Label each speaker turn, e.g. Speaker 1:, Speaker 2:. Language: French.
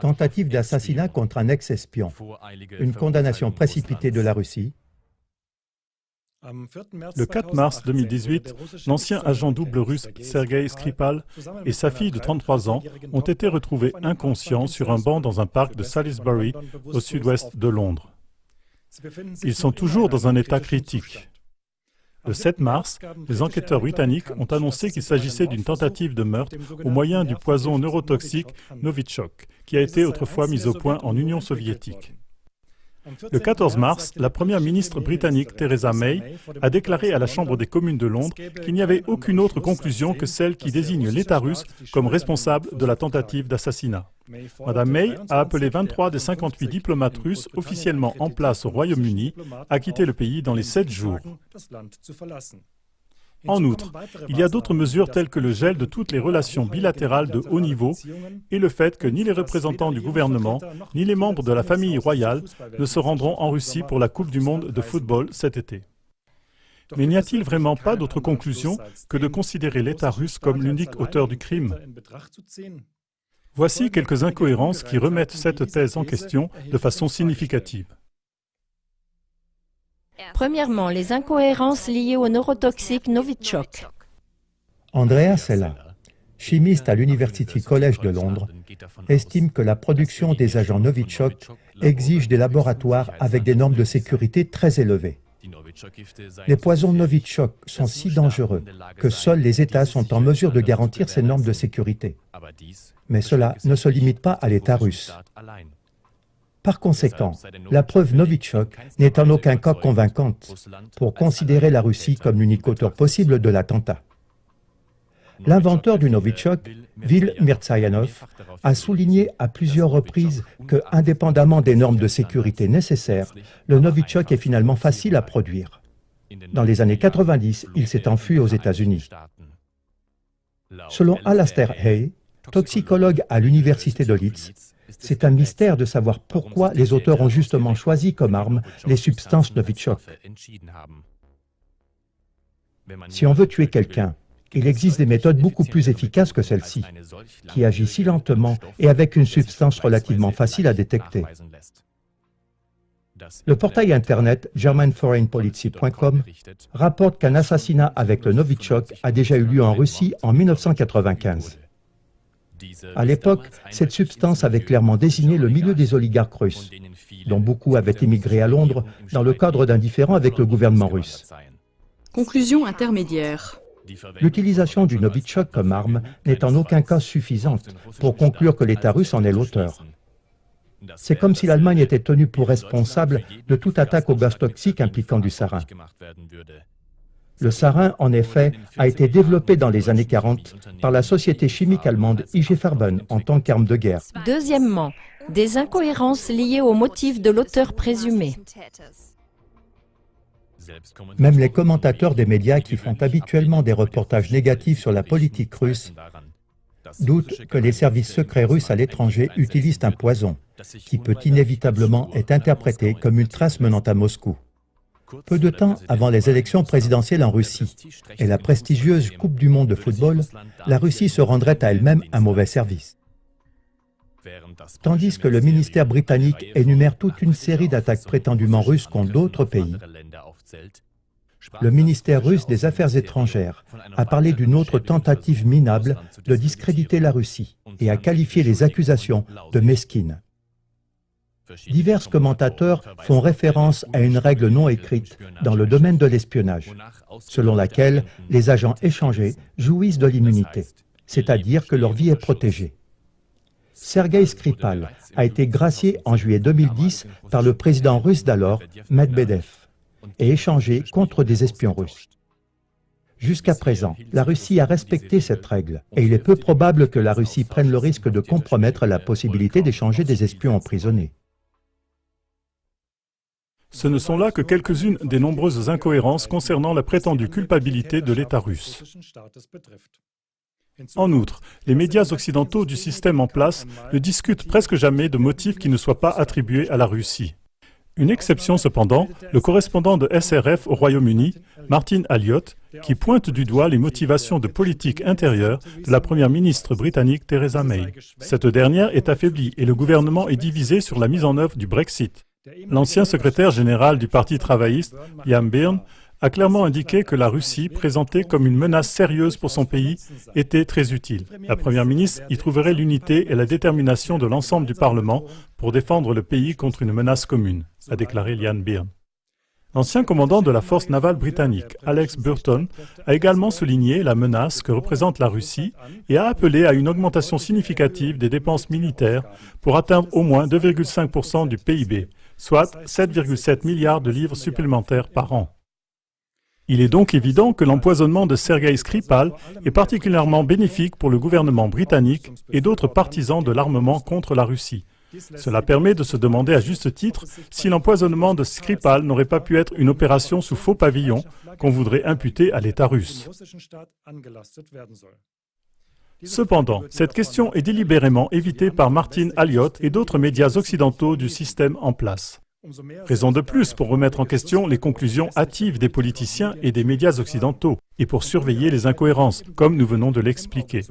Speaker 1: Tentative d'assassinat contre un ex-espion. Une condamnation précipitée de la Russie.
Speaker 2: Le 4 mars 2018, l'ancien agent double russe Sergueï Skripal et sa fille de 33 ans ont été retrouvés inconscients sur un banc dans un parc de Salisbury, au sud-ouest de Londres. Ils sont toujours dans un état critique. Le 7 mars, les enquêteurs britanniques ont annoncé qu'il s'agissait d'une tentative de meurtre au moyen du poison neurotoxique Novichok, qui a été autrefois mis au point en Union soviétique. Le 14 mars, la première ministre britannique Theresa May a déclaré à la Chambre des communes de Londres qu'il n'y avait aucune autre conclusion que celle qui désigne l'État russe comme responsable de la tentative d'assassinat. Madame May a appelé 23 des 58 diplomates russes officiellement en place au Royaume-Uni à quitter le pays dans les 7 jours. En outre, il y a d'autres mesures telles que le gel de toutes les relations bilatérales de haut niveau et le fait que ni les représentants du gouvernement, ni les membres de la famille royale ne se rendront en Russie pour la Coupe du monde de football cet été. Mais n'y a-t-il vraiment pas d'autre conclusion que de considérer l'État russe comme l'unique auteur du crime? Voici quelques incohérences qui remettent cette thèse en question de façon significative.
Speaker 3: Premièrement, les incohérences liées au neurotoxique Novichok.
Speaker 1: Andrea Sella, chimiste à l'University College de Londres, estime que la production des agents Novichok exige des laboratoires avec des normes de sécurité très élevées. Les poisons Novichok sont si dangereux que seuls les États sont en mesure de garantir ces normes de sécurité. Mais cela ne se limite pas à l'État russe. Par conséquent, la preuve Novichok n'est en aucun cas convaincante pour considérer la Russie comme l'unique auteur possible de l'attentat. L'inventeur du Novichok, Vil Mirzayanov, a souligné à plusieurs reprises que, indépendamment des normes de sécurité nécessaires, le Novichok est finalement facile à produire. Dans les années 90, il s'est enfui aux États-Unis. Selon Alastair Hay, toxicologue à l'université de Leeds, c'est un mystère de savoir pourquoi les auteurs ont justement choisi comme arme les substances Novichok. Si on veut tuer quelqu'un, il existe des méthodes beaucoup plus efficaces que celle-ci, qui agit si lentement et avec une substance relativement facile à détecter. Le portail internet GermanForeignPolicy.com rapporte qu'un assassinat avec le Novichok a déjà eu lieu en Russie en 1995. À l'époque, cette substance avait clairement désigné le milieu des oligarques russes, dont beaucoup avaient émigré à Londres dans le cadre d'un différend avec le gouvernement russe.
Speaker 4: Conclusion intermédiaire.
Speaker 1: L'utilisation du Novichok comme arme n'est en aucun cas suffisante pour conclure que l'État russe en est l'auteur. C'est comme si l'Allemagne était tenue pour responsable de toute attaque au gaz toxique impliquant du sarin. Le sarin, en effet, a été développé dans les années 40 par la société chimique allemande IG Farben en tant qu'arme de guerre.
Speaker 3: Deuxièmement, des incohérences liées au motif de l'auteur présumé.
Speaker 1: Même les commentateurs des médias qui font habituellement des reportages négatifs sur la politique russe doutent que les services secrets russes à l'étranger utilisent un poison qui peut inévitablement être interprété comme une trace menant à Moscou. Peu de temps avant les élections présidentielles en Russie et la prestigieuse Coupe du monde de football, la Russie se rendrait à elle-même un mauvais service. Tandis que le ministère britannique énumère toute une série d'attaques prétendument russes contre d'autres pays, le ministère russe des Affaires étrangères a parlé d'une autre tentative minable de discréditer la Russie et a qualifié les accusations de mesquines. Divers commentateurs font référence à une règle non écrite dans le domaine de l'espionnage, selon laquelle les agents échangés jouissent de l'immunité, c'est-à-dire que leur vie est protégée. Sergueï Skripal a été gracié en juillet 2010 par le président russe d'alors, Medvedev, et échangé contre des espions russes. Jusqu'à présent, la Russie a respecté cette règle, et il est peu probable que la Russie prenne le risque de compromettre la possibilité d'échanger des espions emprisonnés.
Speaker 2: Ce ne sont là que quelques-unes des nombreuses incohérences concernant la prétendue culpabilité de l'État russe. En outre, les médias occidentaux du système en place ne discutent presque jamais de motifs qui ne soient pas attribués à la Russie. Une exception cependant, le correspondant de SRF au Royaume-Uni, Martin Elliott, qui pointe du doigt les motivations de politique intérieure de la première ministre britannique Theresa May. Cette dernière est affaiblie et le gouvernement est divisé sur la mise en œuvre du Brexit. L'ancien secrétaire général du Parti travailliste, Liam Byrne, a clairement indiqué que la Russie, présentée comme une menace sérieuse pour son pays, était très utile. La première ministre y trouverait l'unité et la détermination de l'ensemble du Parlement pour défendre le pays contre une menace commune, a déclaré Liam Byrne. L'ancien commandant de la force navale britannique, Alex Burton, a également souligné la menace que représente la Russie et a appelé à une augmentation significative des dépenses militaires pour atteindre au moins 2,5% du PIB, soit 7,7 milliards de livres supplémentaires par an. Il est donc évident que l'empoisonnement de Sergei Skripal est particulièrement bénéfique pour le gouvernement britannique et d'autres partisans de l'armement contre la Russie. Cela permet de se demander à juste titre si l'empoisonnement de Skripal n'aurait pas pu être une opération sous faux pavillon qu'on voudrait imputer à l'État russe. Cependant, cette question est délibérément évitée par Martin Elliott et d'autres médias occidentaux du système en place. Raison de plus pour remettre en question les conclusions hâtives des politiciens et des médias occidentaux et pour surveiller les incohérences, comme nous venons de l'expliquer.